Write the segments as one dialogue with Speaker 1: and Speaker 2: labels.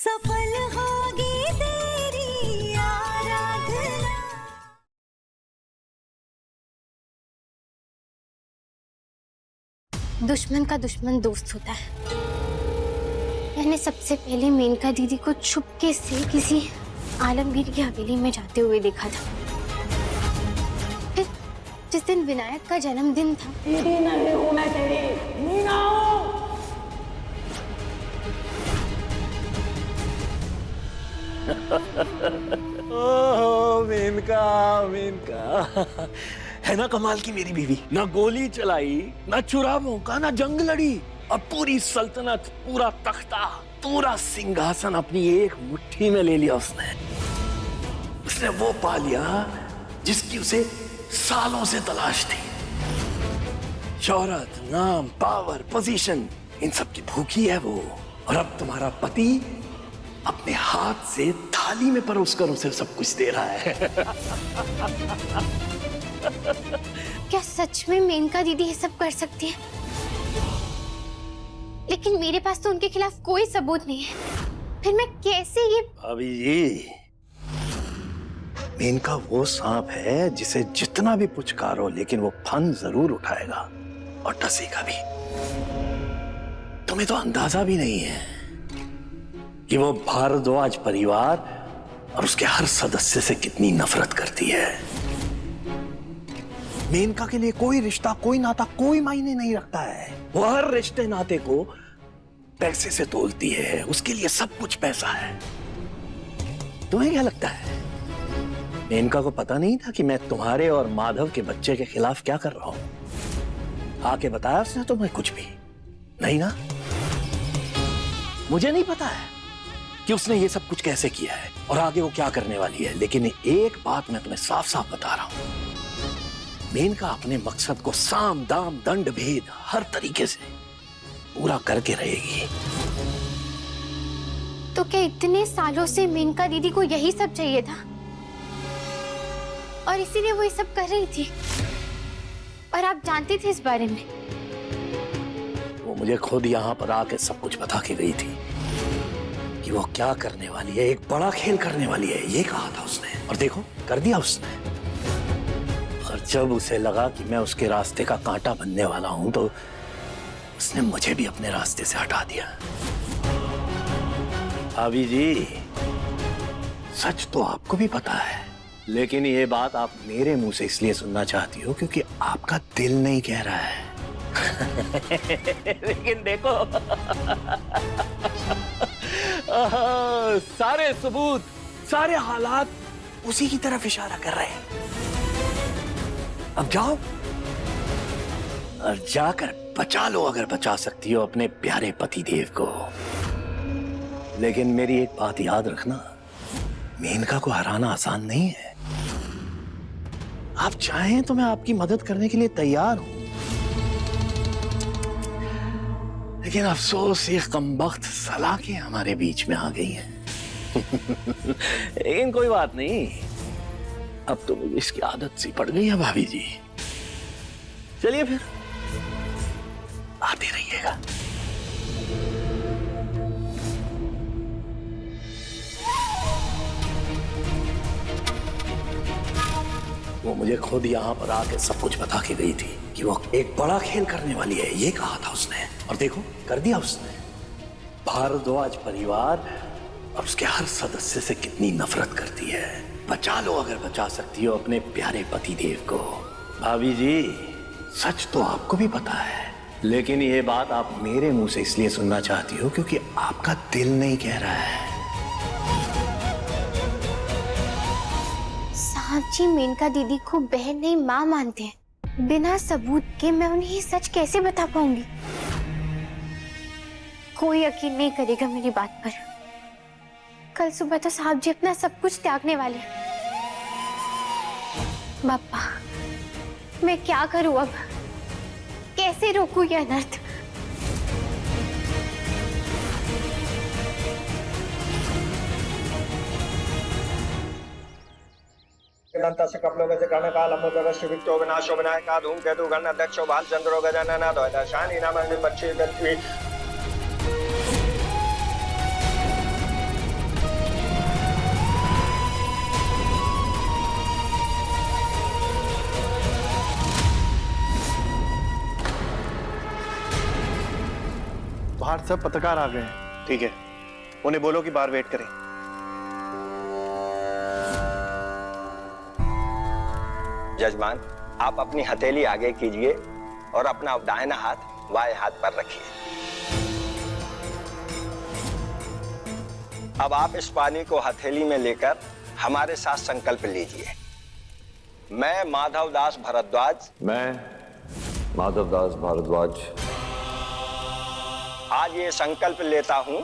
Speaker 1: सफल होगी तेरी आराधना।
Speaker 2: दुश्मन का दुश्मन दोस्त होता है। मैंने सबसे पहले मेनका दीदी को चुपके से किसी आलमगीर की हवेली में जाते हुए देखा था। फिर जिस दिन विनायक का जन्मदिन था,
Speaker 3: ओह मेनका, मेनका है ना कमाल की मेरी बीवी। ना गोली चलाई, ना चुरा भौंका, ना जंग लड़ी, और पूरी सल्तनत, पूरा तख्ता, पूरा सिंहासन अपनी एक मुट्ठी में ले लिया उसने। उसने वो पा लिया जिसकी उसे सालों से तलाश थी। शौहरत, नाम, पावर, पोजीशन, इन सब की भूखी है वो। और अब तुम्हारा पति अपने हाथ से थाली में परोसकर उसे सब कुछ दे रहा है।
Speaker 2: क्या सच में मेनका दीदी ये सब कर सकती है? लेकिन मेरे पास तो उनके खिलाफ कोई सबूत नहीं है। फिर मैं कैसे ये?
Speaker 3: अभी जी, मेनका वो सांप है जिसे जितना भी पुचकारो लेकिन वो फन जरूर उठाएगा और डसेगा भी। तुम्हें तो अंदाजा भी नहीं है कि वो भारद्वाज परिवार और उसके हर सदस्य से कितनी नफरत करती है। मेनका के लिए कोई रिश्ता, कोई नाता, कोई मायने नहीं रखता है। वो हर रिश्ते नाते को पैसे से तोलती है। उसके लिए सब कुछ पैसा है। तुम्हें क्या लगता है मेनका को पता नहीं था कि मैं तुम्हारे और माधव के बच्चे के खिलाफ क्या कर रहा हूं? आके बताया उसने तुम्हें कुछ भी नहीं ना? मुझे नहीं पता है कि उसने ये सब कुछ कैसे किया है और आगे वो क्या करने वाली है। लेकिन एक बात मैं तुम्हें साफ साफ बता रहा हूं, मेनका अपने मकसद को साम दाम दंड भेद हर तरीके से पूरा करके रहेगी।
Speaker 2: तो क्या इतने सालों से मेनका दीदी को यही सब चाहिए था और इसीलिए वो ये सब कर रही थी? और आप जानते थे इस बारे में?
Speaker 3: वो मुझे खुद यहाँ पर आके सब कुछ बता के गई थी कि वो क्या करने वाली है। एक बड़ा खेल करने वाली है, ये कहा था उसने, और देखो कर दिया उसने। और जब उसे लगा कि मैं उसके रास्ते का कांटा बनने वाला हूं तो उसने मुझे भी अपने रास्ते से हटा दिया। भाभी जी, सच तो आपको भी पता है, लेकिन ये बात आप मेरे मुंह से इसलिए सुनना चाहती हो क्योंकि आपका दिल नहीं कह रहा है। लेकिन देखो, सारे सबूत, सारे हालात उसी की तरफ इशारा कर रहे हैं। अब जाओ और जाकर बचा लो, अगर बचा सकती हो अपने प्यारे पति देव को। लेकिन मेरी एक बात याद रखना, मेनका को हराना आसान नहीं है। आप चाहें तो मैं आपकी मदद करने के लिए तैयार हूं, लेकिन अफसोस ये कमबख्त सलाखें हमारे बीच में आ गई हैं। लेकिन कोई बात नहीं, अब तो मुझे इसकी आदत सी पड़ गई है भाभी जी। चलिए फिर, आते रहिएगा। वो मुझे खुद यहाँ पर आके सब कुछ बता के गई थी कि वो एक बड़ा खेल करने वाली है, ये कहा था उसने, और देखो कर दिया उसने। भारद्वाज परिवार और उसके हर सदस्य से कितनी नफरत करती है। बचा लो, अगर बचा सकती हो अपने प्यारे पति देव को। भाभी जी, सच तो आपको भी पता है, लेकिन ये बात आप मेरे मुंह से इसलिए सुनना चाहती हो क्योंकि आपका दिल नहीं कह रहा है।
Speaker 2: साहब जी मेनका दीदी को बहन नहीं माँ मानते हैं। बिना सबूत के मैं उन्हें ये सच कैसे बता पाऊंगी? कोई यकीन नहीं करेगा मेरी बात पर। कल सुबह तो साहब जी अपना सब कुछ त्यागने वाले हैं। बापा, मैं क्या करूं अब? कैसे रोकूं यह अनर्थ?
Speaker 4: दंतस्य कपलो गज कर्णकाल अमुद्रवस्य विक्तो विनाशो विनायका धूमकेतु गण अध्यक्षो भालचंद्रो गजानन द्वैदशानि नाम विपक्षे गति
Speaker 5: बाहर सब पत्रकार आ गए हैं।
Speaker 6: ठीक है, उन्हें बोलो कि बाहर वेट करें।
Speaker 4: जजमान, आप अपनी हथेली आगे कीजिए और अपना दाहिना हाथ बाएं हाथ पर रखिए। अब आप इस पानी को हथेली में लेकर हमारे साथ संकल्प लीजिए। मैं माधवदास भारद्वाज,
Speaker 7: मैं माधवदास भारद्वाज
Speaker 4: आज ये संकल्प लेता हूं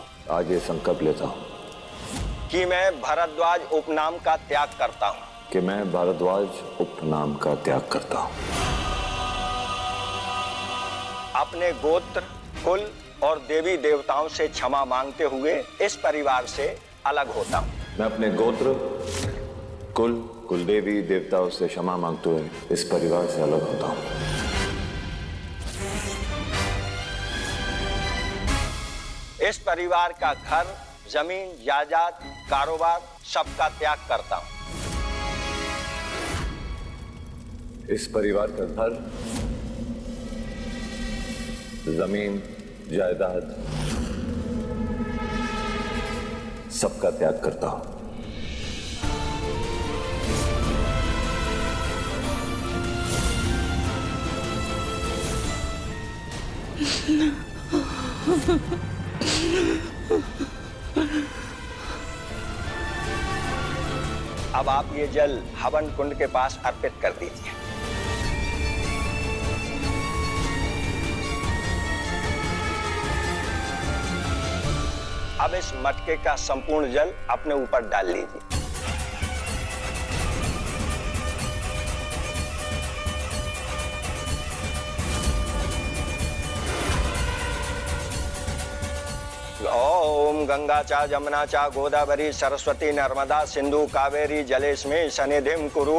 Speaker 4: कि मैं भारद्वाज उपनाम का त्याग करता हूं। अपने गोत्र, कुल और देवी देवताओं से क्षमा मांगते हुए इस परिवार से अलग होता हूं।
Speaker 7: मैं अपने गोत्र, कुल देवी देवताओं से क्षमा मांगते हुए इस परिवार से अलग होता हूँ।
Speaker 4: इस परिवार का घर, जमीन, जायदाद, कारोबार सबका त्याग करता हूं।
Speaker 7: इस परिवार का घर, जमीन, जायदाद सबका त्याग करता हूं।
Speaker 4: अब आप ये जल हवन कुंड के पास अर्पित कर दीजिए। अब इस मटके का संपूर्ण जल अपने ऊपर डाल लीजिए। ओम गंगा चा जमुना चा गोदावरी सरस्वती नर्मदा सिंधु कावेरी जलेस्मिन् सन्निधिं कुरु।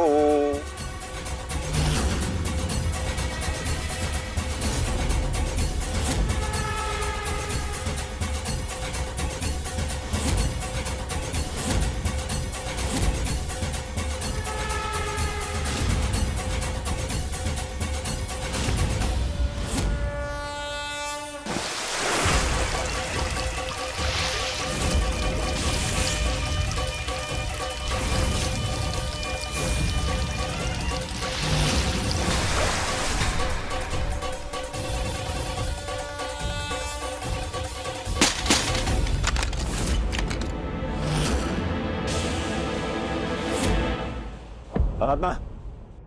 Speaker 5: आराधना,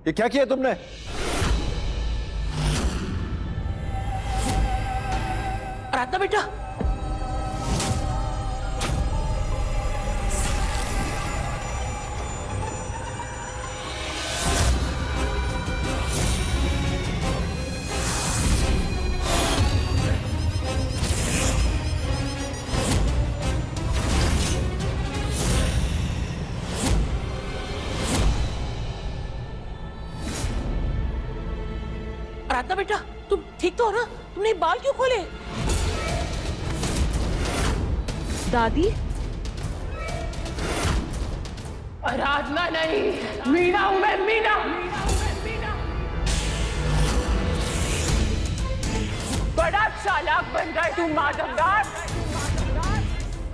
Speaker 5: ये क्या किया तुमने?
Speaker 8: आराधना बेटा, आराधना बेटा, तुम ठीक तो हो ना? तुमने बाल क्यों खोले? दादी?
Speaker 9: आराधना नहीं, मीना हूं मैं, मीना। बड़ा चालाक बन गए तुम माधवदास।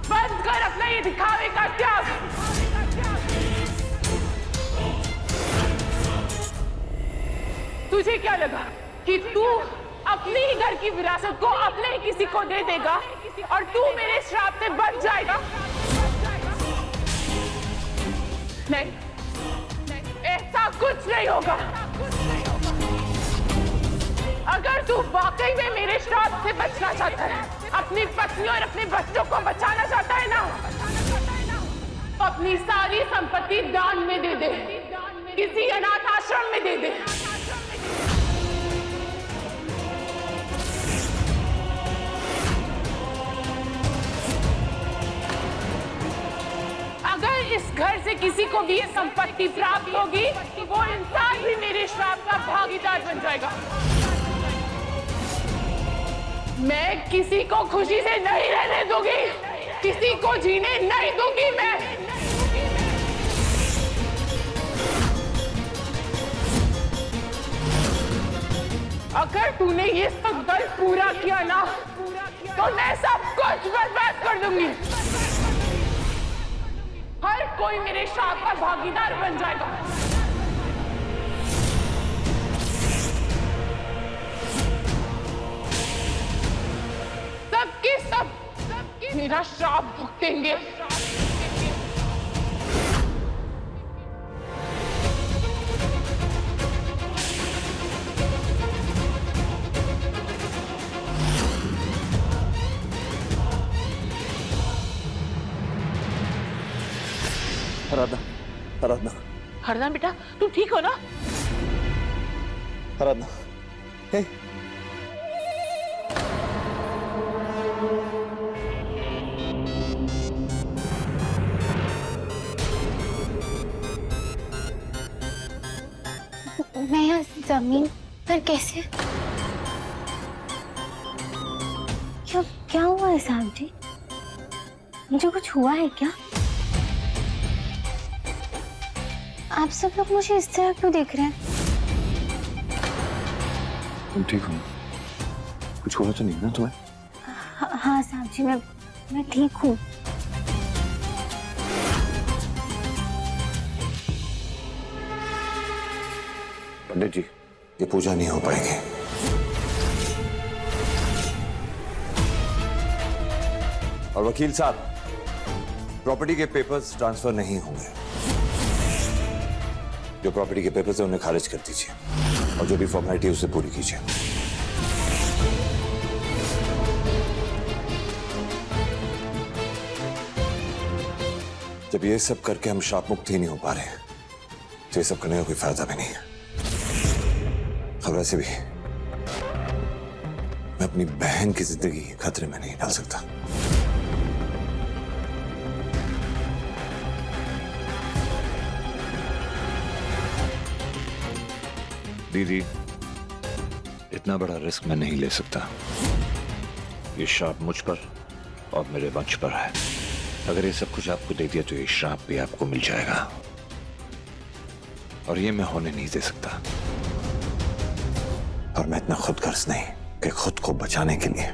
Speaker 9: बंद कर अपना ये दिखावे का त्याग। तुझे क्या लगा कि तू अपने ही घर की विरासत को अपने ही किसी को दे देगा और तू मेरे श्राप से बच जाएगा? नहीं, ऐसा कुछ नहीं होगा। अगर तू वाकई में मेरे श्राप से बचना चाहता है, अपनी पत्नी और अपने बच्चों को बचाना चाहता है ना, अपनी सारी संपत्ति दान में दे दे, किसी अनाथ आश्रम में दे दे। अगर इस घर से किसी को भी ये संपत्ति प्राप्त होगी, वो इंसान भी मेरे श्राप का भागीदार बन जाएगा। मैं किसी को खुशी से नहीं रहने दूंगी, किसी को जीने नहीं दूंगी मैं। अगर तूने ये संकल्प पूरा किया ना, तो मैं सब कुछ बर्बाद कर दूंगी। हर कोई मेरे श्राप का भागीदार बन जाएगा। सबके सब मेरा श्राप भुगतेंगे।
Speaker 5: आराधना, आराधना,
Speaker 8: आराधना बेटा, तुम ठीक हो ना?
Speaker 5: आराधना, हे,
Speaker 2: मैं यहाँ जमीन पर कैसे? क्या हुआ है साहब जी? मुझे कुछ हुआ है क्या? आप सब लोग मुझे इस तरह क्यों देख रहे हैं?
Speaker 7: तुम ठीक हो? कुछ हुआ तो नहीं ना तुम्हें?
Speaker 2: हाँ साहब जी, मैं ठीक हूँ।
Speaker 7: पंडित जी, ये पूजा नहीं हो पाएगी। और वकील साहब, प्रॉपर्टी के पेपर्स ट्रांसफर नहीं होंगे। जो प्रॉपर्टी के पेपर्स है उन्हें खारिज कर दीजिए और जो भी फॉर्मेलिटी है उसे पूरी कीजिए। जब ये सब करके हम श्राप मुक्त ही नहीं हो पा रहे तो ये सब करने का कोई फायदा भी नहीं है। और वैसे भी मैं अपनी बहन की जिंदगी खतरे में नहीं डाल सकता। दीदी, इतना बड़ा रिस्क मैं नहीं ले सकता। ये श्राप मुझ पर और मेरे वंश पर है। अगर ये सब कुछ आपको दे दिया तो ये श्राप भी आपको मिल जाएगा और ये मैं होने नहीं दे सकता। और मैं इतना खुदगर्ज नहीं कि खुद को बचाने के लिए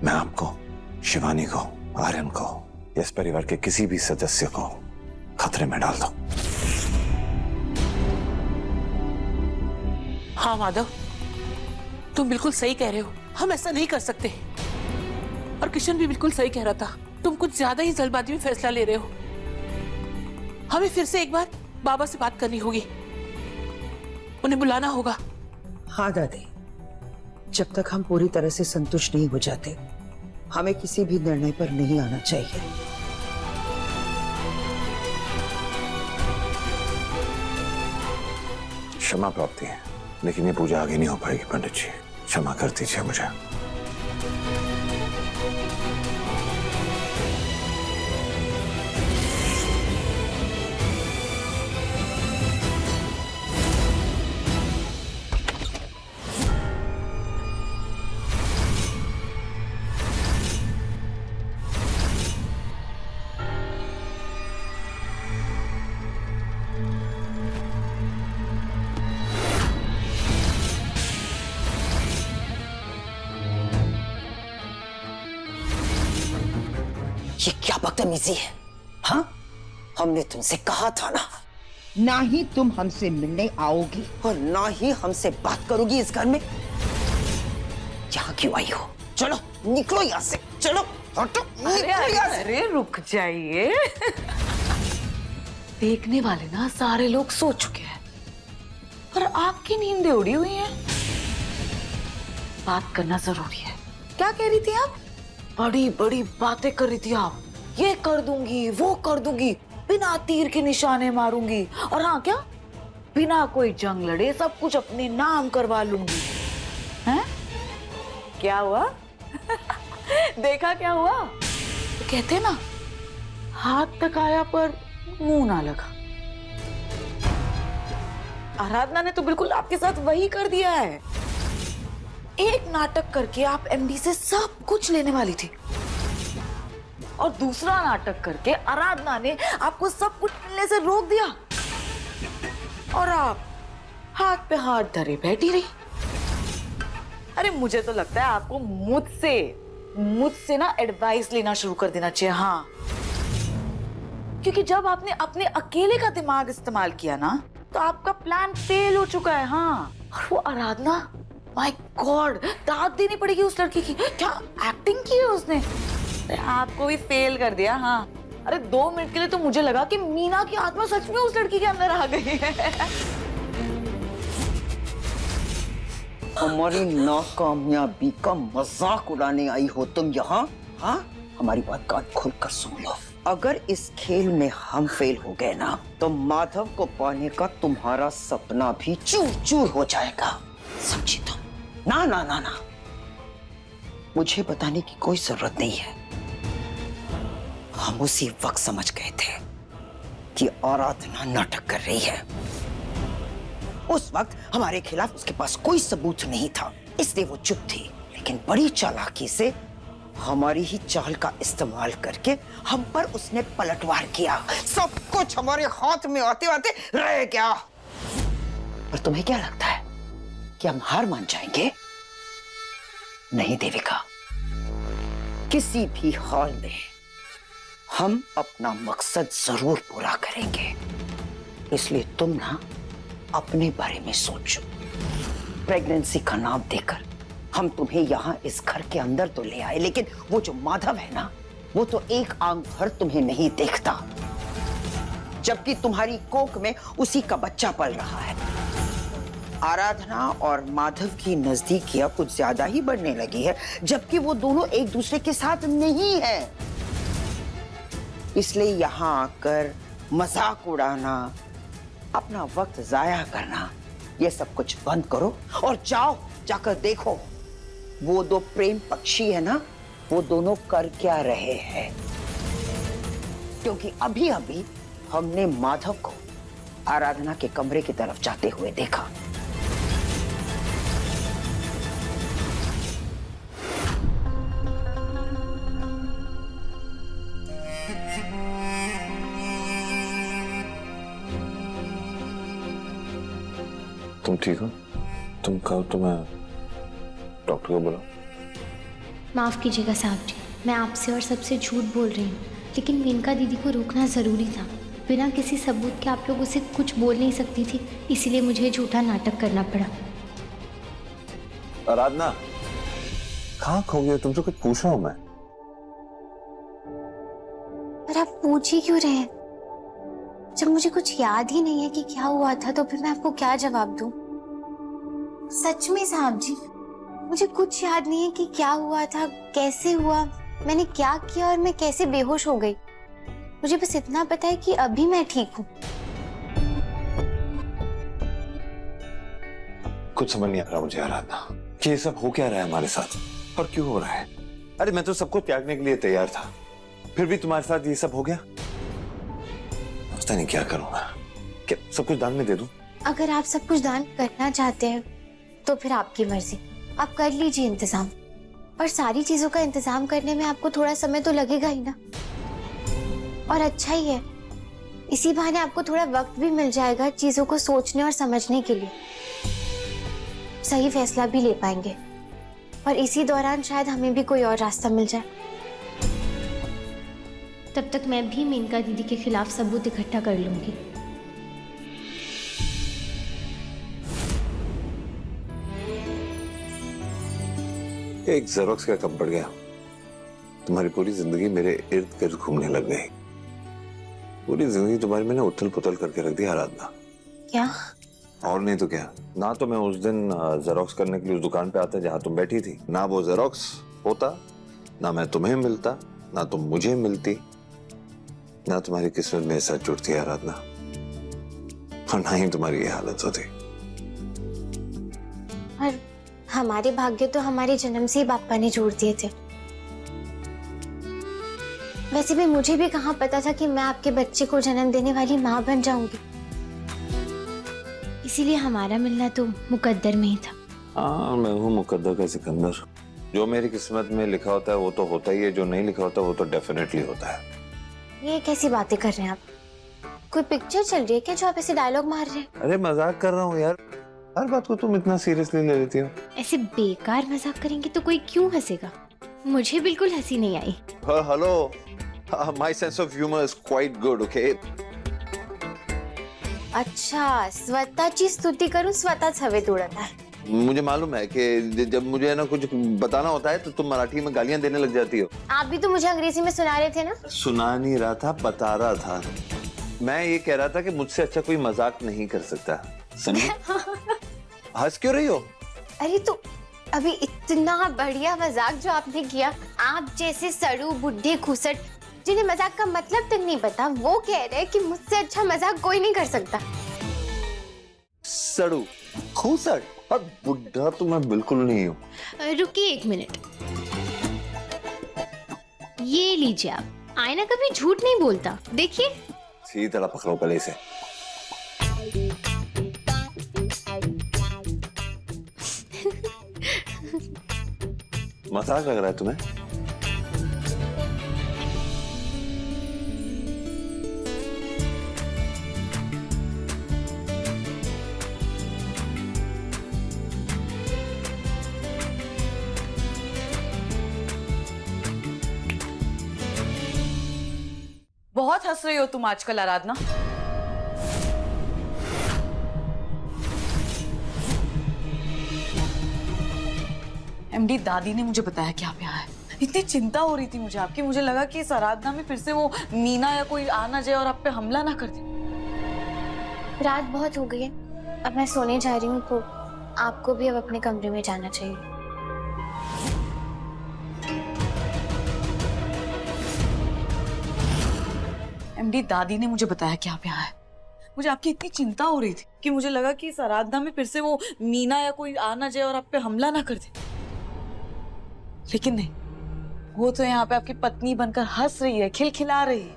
Speaker 7: मैं आपको, शिवानी को, आर्यन को, इस परिवार के किसी भी सदस्य को खतरे में डाल दूं।
Speaker 8: हाँ माधव, तुम बिल्कुल सही कह रहे हो। हम ऐसा नहीं कर सकते। और किशन भी बिल्कुल सही कह रहा था। तुम कुछ ज्यादा ही जल्दबाजी में फैसला ले रहे हो। हमें फिर से एक बार बाबा से बात करनी होगी, उन्हें बुलाना होगा।
Speaker 10: हाँ दादी, जब तक हम पूरी तरह से संतुष्ट नहीं हो जाते, हमें किसी भी निर्णय पर नहीं आना चाहिए।
Speaker 7: क्षमा प्राप्ति है, लेकिन ये पूजा आगे नहीं हो पाएगी पंडित जी। क्षमा कर दीजिए मुझे।
Speaker 10: ये क्या बदतमीजी है? हाँ, हमने तुमसे कहा था ना ही तुम हमसे मिलने आओगी और ना ही हमसे बात करोगी इस घर में। यहाँ क्यों आई हो? चलो निकलो यहाँ से, चलो हटो, निकलो यहाँ से।
Speaker 8: अरे रुक जाइए। देखने वाले ना सारे लोग सो चुके हैं पर आपकी नींदें उड़ी हुई हैं। बात करना जरूरी है। क्या कह रही थी आप? बड़ी बड़ी बातें कर रही थी आप। ये कर दूंगी, वो कर दूंगी, बिना तीर के निशाने मारूंगी, और हाँ क्या, बिना कोई जंग लड़े सब कुछ अपने नाम करवा लूंगी। हैं? क्या हुआ? देखा क्या हुआ? तो कहते ना, हाथ तक आया पर मुंह ना लगा। आराधना ने तो बिल्कुल आपके साथ वही कर दिया है। एक नाटक करके आप एमडी से सब कुछ लेने वाली थी और दूसरा नाटक करके आराधना ने आपको सब कुछ मिलने से रोक दिया और आप हाथ पे हाथ धरे बैठी रही। अरे मुझे तो लगता है आपको मुझसे ना एडवाइस लेना शुरू कर देना चाहिए। हाँ, क्योंकि जब आपने अपने अकेले का दिमाग इस्तेमाल किया ना तो आपका प्लान फेल हो चुका है। हाँ, और वो आराधना, माय गॉड, दाद देनी पड़ेगी उस लड़की की। क्या एक्टिंग की है उसने, अरे आपको भी फेल कर दिया। हाँ, अरे 2 मिनट के लिए तो मुझे लगा कि मीना की आत्मा सच में उस लड़की के अंदर आ गई है।
Speaker 10: हमारी नाकामयाबी का मजाक उड़ाने आई हो तुम यहाँ? हाँ, हमारी बात कान खोल कर सुन लो। अगर इस खेल में हम फेल हो गए ना तो माधव को पाने का तुम्हारा सपना भी चूर चूर हो जाएगा, समझी तुम? ना ना ना ना, मुझे बताने की कोई जरूरत नहीं है। हम उसी वक्त समझ गए थे कि आराधना नाटक कर रही है। उस वक्त हमारे खिलाफ उसके पास कोई सबूत नहीं था, इसलिए वो चुप थी। लेकिन बड़ी चालाकी से हमारी ही चाल का इस्तेमाल करके हम पर उसने पलटवार किया। सब कुछ हमारे हाथ में आते आते रह गया। पर तुम्हें क्या लगता है कि हम हार मान जाएंगे? नहीं देविका, किसी भी हाल में हम अपना मकसद जरूर पूरा करेंगे। इसलिए तुम ना अपने बारे में सोचो। प्रेगनेंसी का नाम देकर हम तुम्हें यहाँ इस घर के अंदर तो ले आए, लेकिन वो जो माधव है ना, वो तो एक आंख भर तुम्हें नहीं देखता, जबकि तुम्हारी कोख में उसी का बच्चा पल रहा है। आराधना और माधव की नजदीकियां कुछ ज्यादा ही बढ़ने लगी है, जबकि वो दोनों एक दूसरे के साथ नहीं है। इसलिए यहाँ आकर मजाक उड़ाना, अपना वक्त जाया करना, ये सब कुछ बंद करो और जाकर देखो वो 2 प्रेम पक्षी है ना, वो दोनों कर क्या रहे हैं। क्योंकि अभी अभी हमने माधव को आराधना के कमरे की तरफ जाते हुए देखा।
Speaker 7: तुम ठीक हो? तुम कहो तो मैं डॉक्टर को बुलाऊं?
Speaker 2: माफ़ कीजिएगा साहब जी, मैं आपसे और सबसे झूठ बोल रही हूँ, लेकिन मेनका दीदी को रोकना ज़रूरी था। बिना किसी सबूत के आप लोग उसे कुछ बोल नहीं सकती थी, इसीलिए मुझे झूठा नाटक करना पड़ा।
Speaker 7: आराधना, कहाँ खो गई? तुमसे कुछ पूछ रहा हूँ मैं।
Speaker 2: पर आप पूछ ही क्यों रहे हैं? जब मुझे कुछ याद ही नहीं है कि क्या हुआ था, तो फिर मैं आपको क्या जवाब दूं? सच में साहब जी, मुझे कुछ याद नहीं है कि क्या हुआ था, कैसे हुआ, मैंने क्या किया और मैं कैसे बेहोश हो गई। मुझे बस इतना पता है कि अभी मैं ठीक हूँ।
Speaker 7: कुछ समझ नहीं आ रहा मुझे आराधना कि ये सब हो क्या रहा है हमारे साथ और क्यों हो रहा है। अरे मैं तो सबको त्यागने के लिए तैयार था, फिर भी तुम्हारे साथ ये सब हो गया। पता नहीं क्या करूंगा। क्या सब कुछ दान में दे दूं?
Speaker 2: अगर आप सब कुछ दान करना चाहते हैं तो फिर आपकी मर्जी, आप कर लीजिए इंतजाम। पर सारी चीजों का इंतजाम करने में आपको थोड़ा समय तो लगेगा ही ना। और अच्छा ही है, इसी बहाने आपको थोड़ा वक्त भी मिल जाएगा चीजों को सोचने और समझने के लिए। सही फैसला भी ले पाएंगे और इसी दौरान शायद हमें भी कोई और रास्ता मिल जाए। तब तक मैं भी मेनका दीदी के खिलाफ सबूत इकट्ठा कर लूंगी।
Speaker 7: एक ज़ेरॉक्स का कम पड़ गया, तुम्हारी पूरी जिंदगी मेरे इर्द गिर्द घूमने लग गई। पूरी जिंदगी तुम्हारी मैंने उथल पुथल करके रख दी आराधना।
Speaker 2: क्या?
Speaker 7: और नहीं तो क्या। ना तो मैं उस दिन ज़ेरॉक्स करने के लिए उस दुकान पे आता जहां तुम बैठी थी, ना वो ज़ेरॉक्स होता, ना मैं तुम्हें मिलता, ना तुम मुझे मिलती, ना तुम्हारी किस्मत मेरे साथ जुड़ती आराधना, और ना ही तुम्हारी ये हालत होती।
Speaker 2: और हमारे भाग्य तो हमारे जन्म से ही बापा ने जोड़ दिए थे। वैसे भी मुझे भी कहाँ पता था कि मैं आपके बच्चे को जन्म देने वाली माँ बन जाऊंगी। इसीलिए हमारा मिलना तो मुकद्दर में ही था।
Speaker 7: हाँ, मैं हूँ मुकद्दर का सिकंदर। जो मेरी किस्मत में लिखा होता है वो तो होता ही है, जो नहीं लिखा होता वो तो डेफिनेटली होता है।
Speaker 2: ये कैसी बातें कर रहे हैं आप? कोई पिक्चर चल रही है क्या जो आप ऐसे डायलॉग मार रहे हैं?
Speaker 7: अरे मजाक कर रहा हूँ यार।
Speaker 5: हर बात को तुम इतना सीरियसली ले लेती हो।
Speaker 2: ऐसे बेकार मजाक करेंगे तो कोई क्यों हंसेगा? मुझे बिल्कुल हंसी नहीं आई।
Speaker 5: Hello, my sense of humour is quite good, okay?
Speaker 2: अच्छा, स्वतःची स्तुती करून स्वतःच हवेत उडत आहे।
Speaker 5: मुझे मालूम है कि जब मुझे ना कुछ बताना होता है तो तुम मराठी में गालियां देने लग जाती हो।
Speaker 2: आप भी तो मुझे अंग्रेजी में सुना रहे थे ना?
Speaker 5: सुना नहीं रहा था, बता रहा था। मैं ये कह रहा था कि मुझसे अच्छा कोई मजाक नहीं कर सकता। समझे? हंस क्यों रही हो?
Speaker 2: अरे तो अभी इतना बढ़िया मजाक जो आपने किया, आप जैसे सड़ू बुढ़े खुसट जिन्हें मजाक का मतलब तक नहीं पता, वो कह रहे हैं कि मुझसे अच्छा मजाक कोई नहीं कर सकता।
Speaker 5: सड़ू खूसट और बुढ़ा तो मैं बिल्कुल नहीं हूँ।
Speaker 2: रुकिए 1 मिनट, ये लीजिए आप, आईना कभी झूठ नहीं बोलता, देखिए।
Speaker 5: सीधी तरह पकड़ो गले से। मजाक लग रहा है तुम्हें?
Speaker 8: बहुत हंस रही हो तुम आजकल आराधना। एमडी दादी ने मुझे बताया कि आप यहाँ हैं। इतनी चिंता हो रही थी मुझे आपकी, मुझे लगा कि इस आराधना में फिर से वो मीना या कोई आ ना जाए और आप पे हमला ना कर दे।
Speaker 2: रात बहुत हो गई है, अब मैं सोने जा रही हूँ, तो आपको भी अब अपने कमरे में जाना चाहिए।
Speaker 8: एमडी दादी ने मुझे बताया कि आप यहाँ हैं। मुझे आपकी इतनी चिंता हो रही थी कि मुझे लगा कि इस आराधना में फिर से वो मीना या कोई आ ना जाए और आप पे हमला ना कर दे। लेकिन नहीं, वो तो यहाँ पे आपकी पत्नी बनकर हंस रही है, खिलखिला रही है।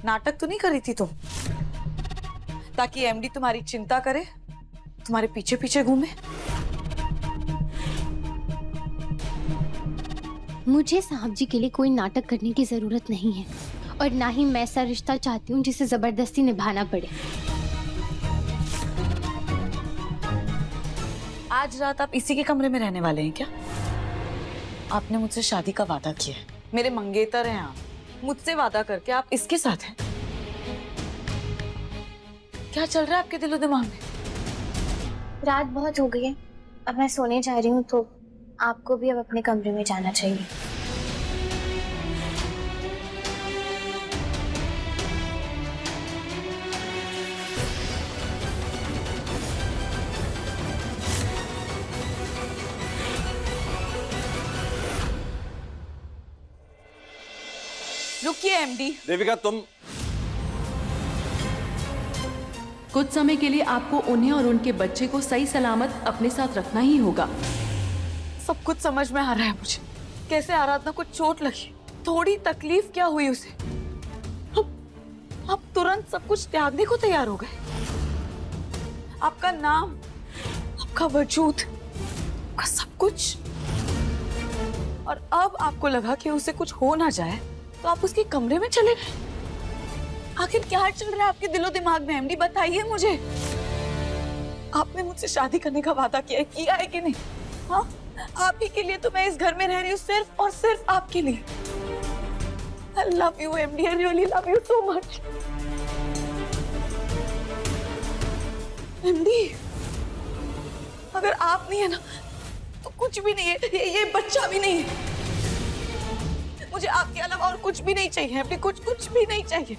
Speaker 8: नाटक तो नहीं कर रही थी तुम, ताकि एमडी तुम्हारी चिंता करे, तुम्हारे पीछे पीछे घूमे?
Speaker 2: मुझे साहब जी के लिए कोई नाटक करने की जरूरत नहीं है, और ना ही मैं ऐसा रिश्ता चाहती हूँ जिसे जबरदस्ती निभाना पड़े।
Speaker 8: आज रात आप इसी के कमरे में रहने वाले हैं क्या? आपने मुझसे शादी का वादा किया है, मेरे मंगेतर हैं आप, मुझसे वादा करके आप इसके साथ हैं। क्या चल रहा है आपके दिलो दिमाग में?
Speaker 2: रात बहुत हो गई है, अब मैं सोने जा रही हूँ, तो आपको भी अब अपने कमरे में जाना चाहिए।
Speaker 8: रुकिए एमडी।
Speaker 5: देविका, तुम
Speaker 9: कुछ समय के लिए आपको उन्हें और उनके बच्चे को सही सलामत अपने साथ रखना ही होगा।
Speaker 8: सब कुछ समझ में आ रहा है मुझे। कैसे आराधना को चोट लगी, थोड़ी तकलीफ क्या हुई उसे, आप तुरंत सब कुछ त्यागने को तैयार हो गए। आपका नाम, आपका वजूद, आपका सब कुछ, और अब आपको लगा कि उसे कुछ हो ना जाए तो आप उसके कमरे में चले गए। आखिर क्या चल रहा है आपके दिलो दिमाग में एमडी, बताइए मुझे। आपने मुझसे शादी करने का वादा किया है कि नहीं? हाँ, आप ही के लिए तो मैं इस घर में रह रही हूँ, सिर्फ और सिर्फ आपके लिए। I love you MD, I really love you so much। MD, अगर आप नहीं है ना तो कुछ भी नहीं है, ये बच्चा भी नहीं है। मुझे आपके अलावा और कुछ भी नहीं चाहिए MD, कुछ भी नहीं चाहिए।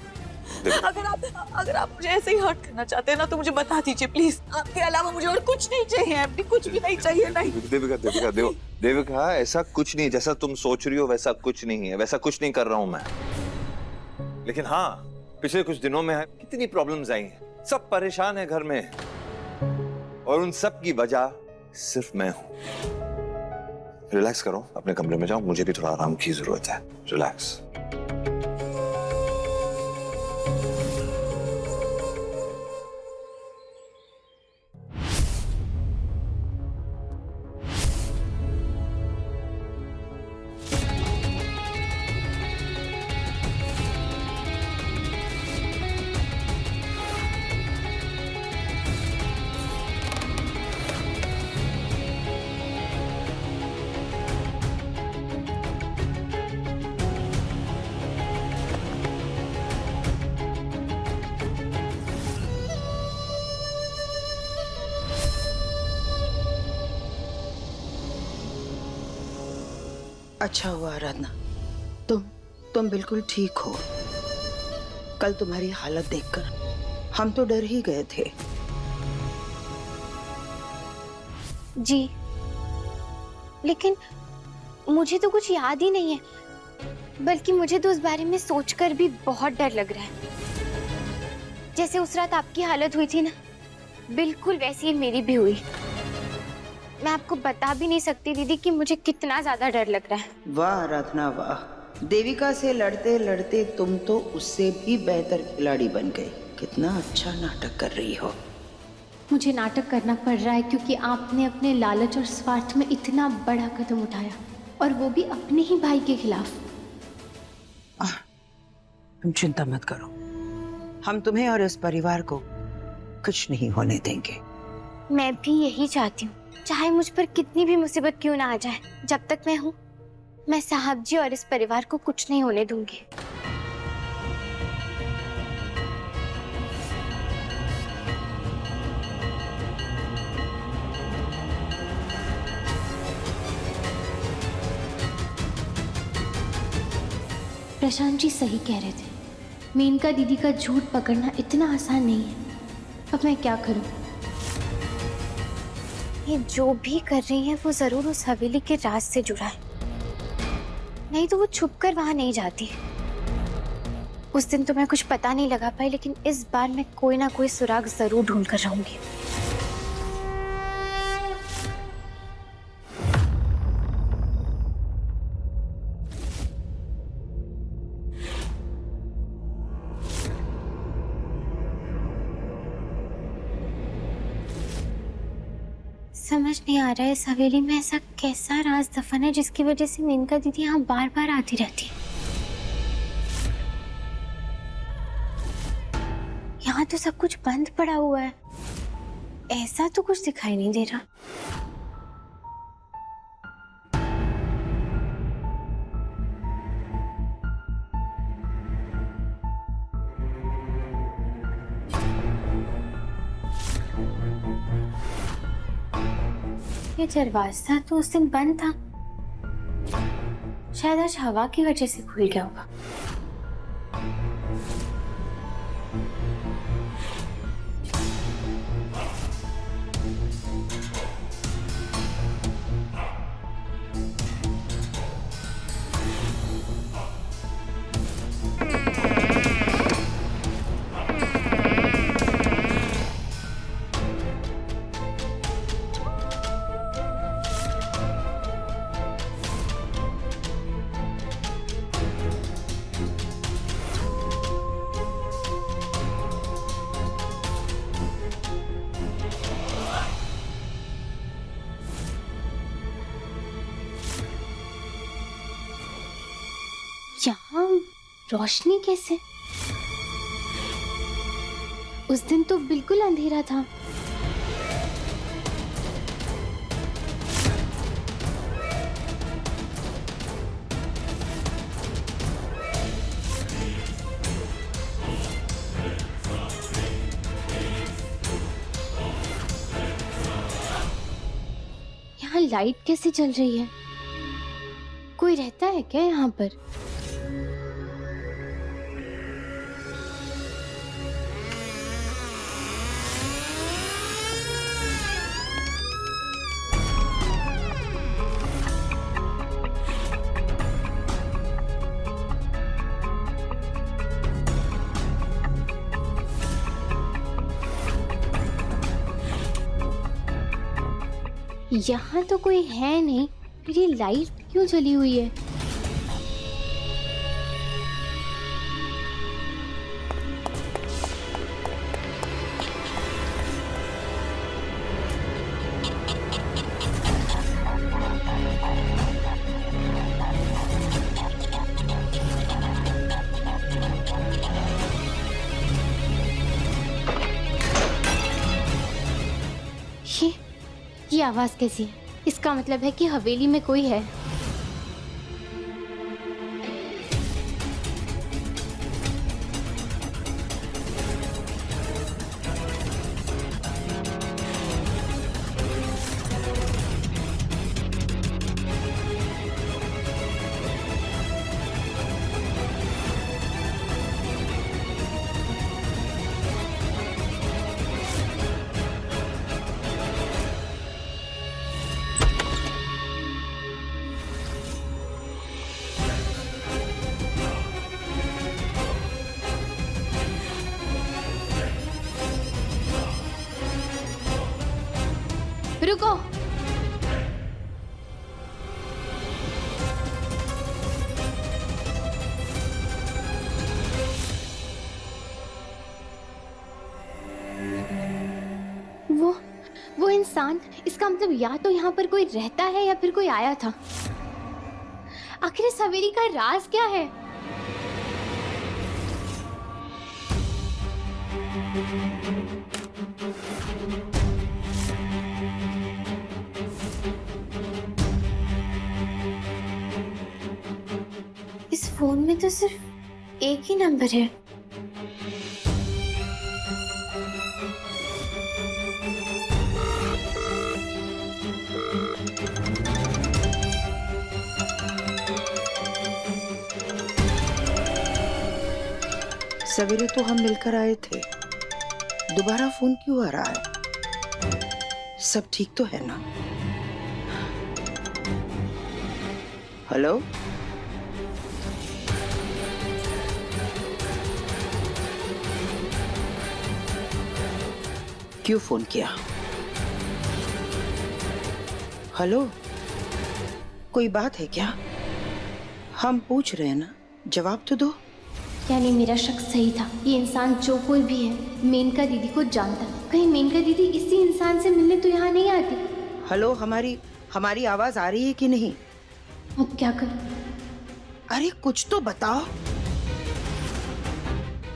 Speaker 8: अगर आप मुझे ऐसे ही हर्ट करना चाहते हैं ना तो मुझे बता दीजिए प्लीज। आपके अलावा मुझे और कुछ नहीं चाहिए MD, कुछ भी नहीं चाहिए। नहीं
Speaker 5: देविका, ऐसा कुछ नहीं, जैसा तुम सोच रही हो वैसा कुछ नहीं है, वैसा कुछ नहीं कर रहा हूं मैं। लेकिन हाँ, पिछले कुछ दिनों में कितनी प्रॉब्लम्स आई हैं, सब परेशान है घर में, और उन सब की वजह सिर्फ मैं हूं। रिलैक्स करो, अपने कमरे में जाओ, मुझे भी थोड़ा आराम की जरूरत है। रिलैक्स।
Speaker 10: अच्छा हुआ आराधना, तुम बिल्कुल ठीक हो। कल तुम्हारी हालत देखकर हम तो डर ही गए थे।
Speaker 2: जी, लेकिन मुझे तो कुछ याद ही नहीं है, बल्कि मुझे तो उस बारे में सोचकर भी बहुत डर लग रहा है। जैसे उस रात आपकी हालत हुई थी ना, बिल्कुल वैसी ही मेरी भी हुई। मैं आपको बता भी नहीं सकती दीदी कि मुझे कितना ज्यादा डर लग रहा है।
Speaker 10: वाह आराधना वाह, देविका से लड़ते लड़ते तुम तो उससे भी बेहतर खिलाड़ी बन गई। कितना अच्छा नाटक कर रही हो।
Speaker 2: मुझे नाटक करना पड़ रहा है क्योंकि आपने अपने लालच और स्वार्थ में इतना बड़ा कदम उठाया, और वो भी अपने ही भाई के खिलाफ।
Speaker 10: तुम चिंता मत करो, हम तुम्हें और इस परिवार को कुछ नहीं होने देंगे।
Speaker 2: मैं भी यही चाहती हूँ, चाहे मुझ पर कितनी भी मुसीबत क्यों ना आ जाए, जब तक मैं हूँ, मैं साहब जी और इस परिवार को कुछ नहीं होने दूंगी। प्रशांत जी सही कह रहे थे, मेनका दीदी का झूठ पकड़ना इतना आसान नहीं है। अब मैं क्या करूं? ये जो भी कर रही है वो जरूर उस हवेली के राज से जुड़ा है, नहीं तो वो छुपकर वहां नहीं जाती। उस दिन तो मैं कुछ पता नहीं लगा पाई, लेकिन इस बार मैं कोई ना कोई सुराग जरूर ढूंढ कर रहूंगी। समझ नहीं आ रहा है इस हवेली में ऐसा कैसा राज दफन है जिसकी वजह से मेनका दीदी यहाँ बार बार आती रहती है। यहाँ तो सब कुछ बंद पड़ा हुआ है, ऐसा तो कुछ दिखाई नहीं दे रहा। ये दरवाजा तो उस दिन बंद था, शायद आज हवा की वजह से खुल गया होगा। यहाँ रोशनी कैसे? उस दिन तो बिल्कुल अंधेरा था। यहाँ लाइट कैसे जल रही है? कोई रहता है क्या यहाँ पर? यहाँ तो कोई है नहीं, फिर ये लाइट क्यों जली हुई है? ये आवाज कैसी है? इसका मतलब है कि हवेली में कोई है। रुको। वो इंसान, इसका मतलब या तो यहाँ पर कोई रहता है या फिर कोई आया था। आखिर इस हवेली का राज क्या है? इस फोन में तो सिर्फ एक ही नंबर है।
Speaker 10: सवेरे तो हम मिलकर आए थे, दोबारा फोन क्यों आ रहा है? सब ठीक तो है ना? हेलो, क्यों फोन किया? हेलो, कोई बात है क्या? हम पूछ रहे हैं ना, जवाब तो दो।
Speaker 2: यानी मेरा शक सही था, ये इंसान जो कोई भी है मेनका दीदी को जानता। कहीं मेनका दीदी इसी इंसान से मिलने तो यहाँ नहीं आती?
Speaker 10: हेलो, हमारी आवाज आ रही है कि नहीं?
Speaker 2: अब क्या करूं?
Speaker 10: अरे कुछ तो बताओ।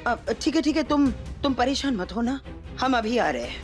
Speaker 10: अब ठीक है, तुम परेशान मत हो ना, हम अभी आ रहे हैं।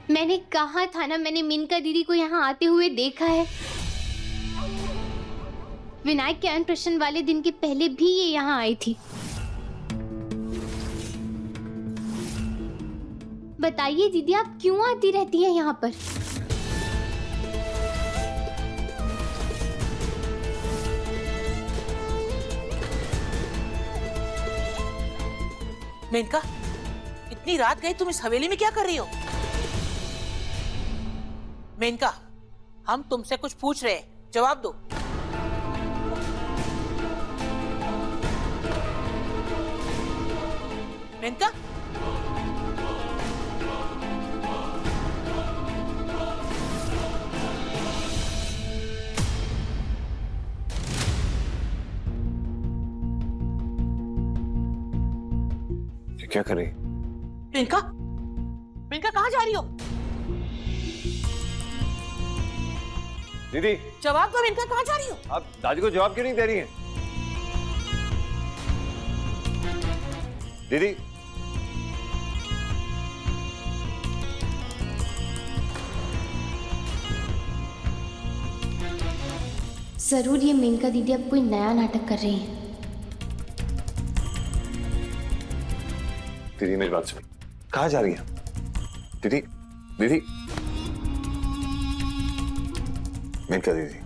Speaker 2: मैंने कहा था ना, मैंने मेनका दीदी को यहाँ आते हुए देखा है। विनायक के अन्नप्राशन वाले दिन के पहले भी ये यहाँ आई थी। बताइए दीदी, आप क्यों आती रहती हैं यहाँ पर?
Speaker 9: मेनका, इतनी रात गई तुम इस हवेली में क्या कर रही हो? मेनका, हम तुमसे कुछ पूछ रहे हैं, जवाब दो। मेनका,
Speaker 5: क्या कर रही?
Speaker 9: मेनका, मेनका कहाँ जा रही हो?
Speaker 5: दीदी,
Speaker 9: जवाब दो मेनका, कहाँ जा रही हो?
Speaker 5: आप दादी को जवाब क्यों नहीं दे रही हैं? दीदी,
Speaker 2: जरूर ये मेनका दीदी अब कोई नया नाटक कर रही है।
Speaker 5: दीदी मेरी बात सुन, कहाँ जा रही है? दीदी, दीदी, मेनका दीदी,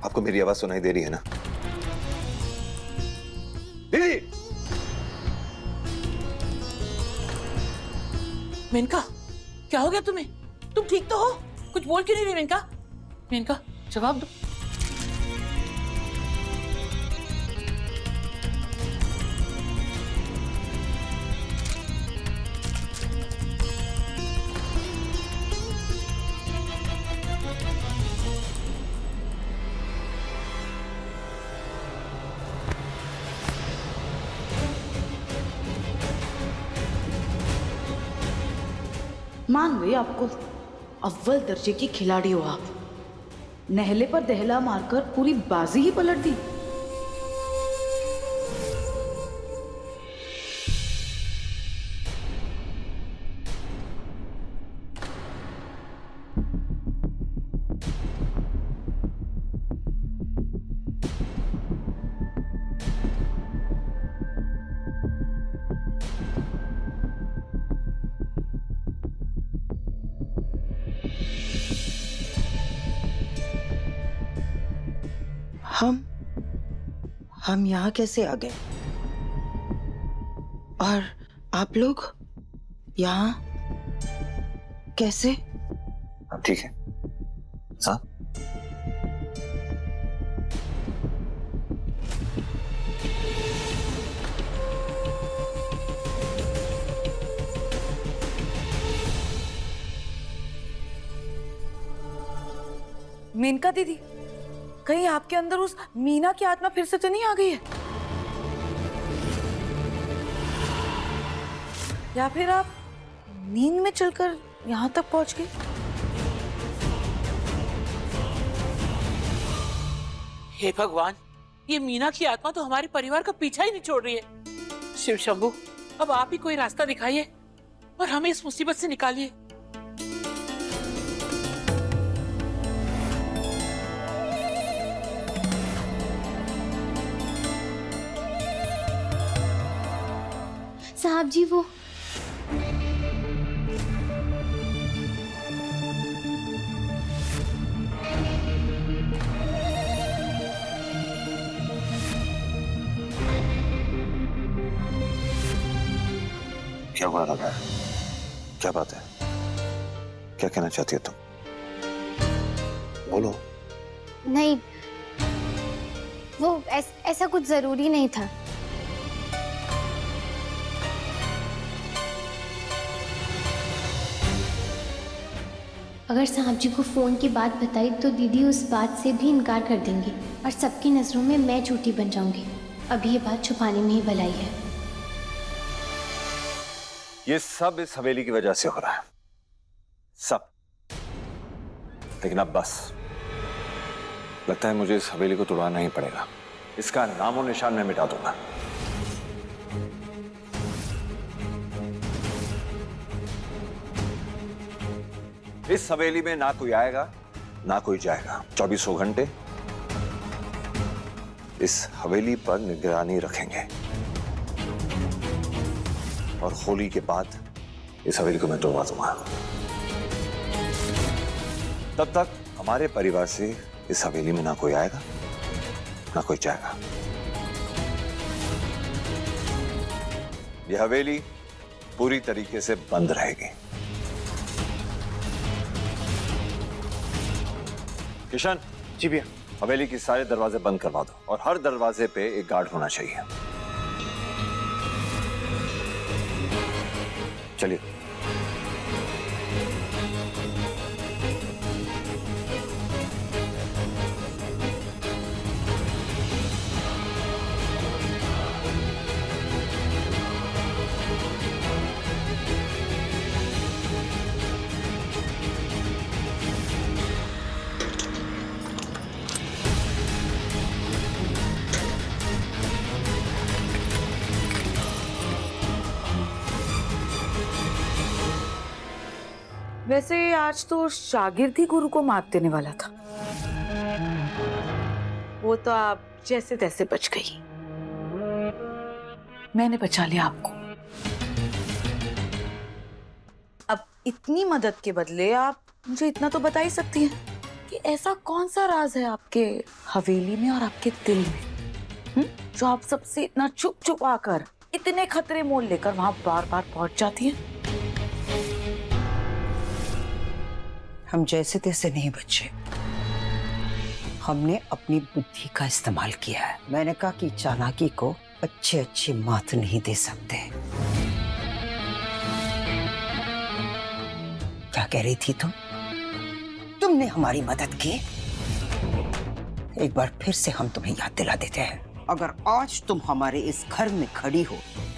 Speaker 5: आपको मेरी आवाज सुनाई दे रही है ना? दीदी!
Speaker 9: मेनका, क्या हो गया तुम्हें? तुम ठीक तो हो? कुछ बोल क्यों नहीं रही मेनका? मेनका, जवाब दो।
Speaker 8: मान गई आपको, अव्वल दर्जे की खिलाड़ी हो आप। नहले पर दहला मारकर पूरी बाजी ही पलट दी।
Speaker 10: हम यहाँ कैसे आ गए? और आप लोग यहाँ कैसे?
Speaker 5: ठीक है। हाँ,
Speaker 8: मेनका दीदी, कहीं आपके अंदर उस मीना की आत्मा फिर से तो नहीं आ गई है? या फिर आप नींद में चलकर यहां तक पहुंच गए?
Speaker 9: हे भगवान, ये मीना की आत्मा तो हमारे परिवार का पीछा ही नहीं छोड़ रही है। शिव शंभू, अब आप ही कोई रास्ता दिखाइए और हमें इस मुसीबत से निकालिए।
Speaker 2: साहब जी, वो
Speaker 5: क्या हुआ राधा? क्या बात है? क्या कहना चाहती हो तुम? बोलो।
Speaker 2: नहीं, वो ऐसा कुछ जरूरी नहीं था। अगर साहब जी को फोन की बात बताई तो दीदी उस बात से भी इनकार कर देंगी और सबकी नजरों में मैं झूठी बन जाऊंगी। अभी ये बात छुपाने में ही भलाई है।
Speaker 5: ये सब इस हवेली की वजह से हो रहा है, सब। लेकिन अब बस लगता है मुझे इस हवेली को तोड़वाना ही पड़ेगा। इसका नामो निशान मैं मिटा दूंगा। इस हवेली में ना कोई आएगा ना कोई जाएगा। 24 घंटे इस हवेली पर निगरानी रखेंगे और होली के बाद इस हवेली को मैं तोड़वा दूंगा। तब तक हमारे परिवार से इस हवेली में ना कोई आएगा ना कोई जाएगा। यह हवेली पूरी तरीके से बंद रहेगी। किशन।
Speaker 6: जी भैया।
Speaker 5: हवेली के सारे दरवाजे बंद करवा दो और हर दरवाजे पे एक गार्ड होना चाहिए। चलिए।
Speaker 8: वैसे आज तो शागिर्द ही गुरु को मात देने वाला था। वो तो आप जैसे तैसे बच गई। मैंने बचा लिया आपको। अब इतनी मदद के बदले आप मुझे इतना तो बता ही सकती हैं कि ऐसा कौन सा राज है आपके हवेली में और आपके दिल में, जो आप सबसे इतना छुप छुपा कर इतने खतरे मोल लेकर वहां बार बार पहुंच जाती हैं।
Speaker 10: हम जैसे तैसे नहीं बचे, हमने अपनी बुद्धि का इस्तेमाल किया है। मैंने कहा कि चालाकी को अच्छे अच्छे मात नहीं दे सकते। क्या कह रही थी तुम? तुमने हमारी मदद की। एक बार फिर से हम तुम्हें याद दिला देते हैं। अगर आज तुम हमारे इस घर में खड़ी हो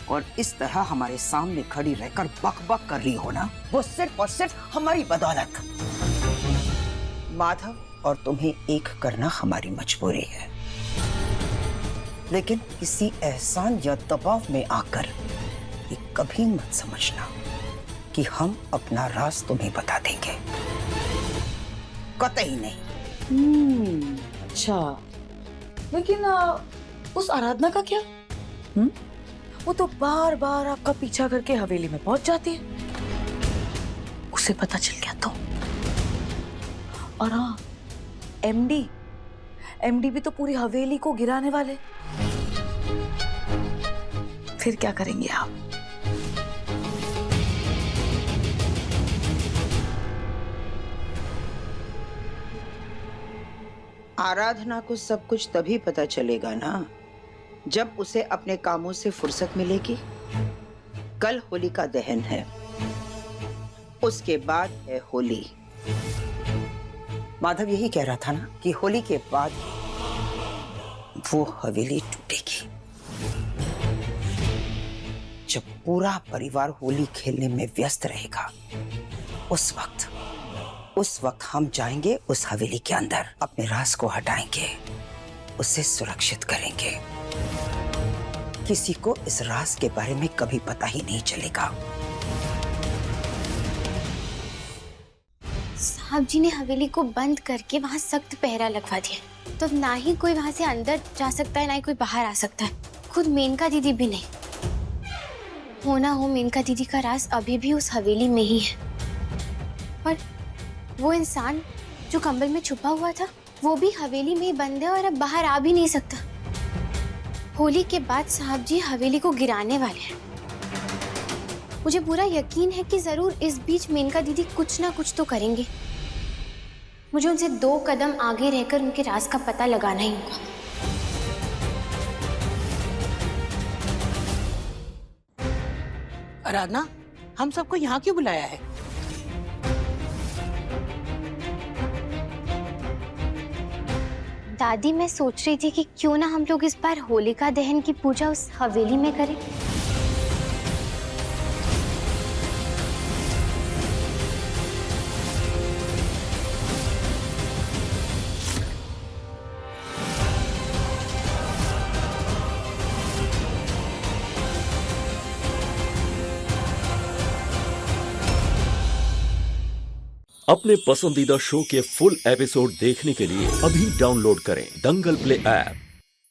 Speaker 10: और इस तरह हमारे सामने खड़ी रहकर बक बक कर रही हो ना, वो सिर्फ और सिर्फ हमारी बदौलत। माधव और तुम्हें एक करना हमारी मजबूरी है, लेकिन किसी एहसान या दबाव में आकर ये कभी मत समझना कि हम अपना राज तुम्हें बता देंगे, कतई नहीं।
Speaker 8: अच्छा, लेकिन उस आराधना का क्या? वो तो बार बार आपका पीछा करके हवेली में पहुंच जाती है। उसे पता चल गया तो? और हाँ, एमडी भी तो पूरी हवेली को गिराने वाले। फिर क्या करेंगे आप?
Speaker 10: आराधना को सब कुछ तभी पता चलेगा ना जब उसे अपने कामों से फुर्सत मिलेगी। कल होलिका दहन है, उसके बाद है होली। माधव यही कह रहा था ना कि होली के बाद वो हवेली टूटेगी। जब पूरा परिवार होली खेलने में व्यस्त रहेगा, उस वक्त हम जाएंगे उस हवेली के अंदर, अपने राज को हटाएंगे, उसे सुरक्षित करेंगे। किसी को इस राज के बारे में कभी पता ही नहीं चलेगा।
Speaker 2: साहब जी ने हवेली को बंद करके वहाँ सख्त पहरा लगवा दिया, तो ना ही कोई वहाँ से अंदर जा सकता है, ना ही कोई बाहर आ सकता है। खुद मेनका दीदी भी नहीं। होना हो मेनका दीदी का राज अभी भी उस हवेली में ही है, और वो इंसान जो कंबल में छुपा हुआ था वो भी हवेली में ही बंद है और अब बाहर आ भी नहीं सकता। होली के बाद साहब जी हवेली को गिराने वाले हैं। मुझे पूरा यकीन है कि जरूर इस बीच मेनका दीदी कुछ ना कुछ तो करेंगे। मुझे उनसे 2 कदम आगे रहकर उनके राज का पता लगाना ही होगा।
Speaker 9: आराधना, हम सबको यहाँ क्यों बुलाया है?
Speaker 2: दादी, मैं सोच रही थी कि क्यों ना हम लोग इस बार होलिका दहन की पूजा उस हवेली में करें।
Speaker 11: अपने पसंदीदा शो के फुल एपिसोड देखने के लिए अभी डाउनलोड करें दंगल प्ले ऐप।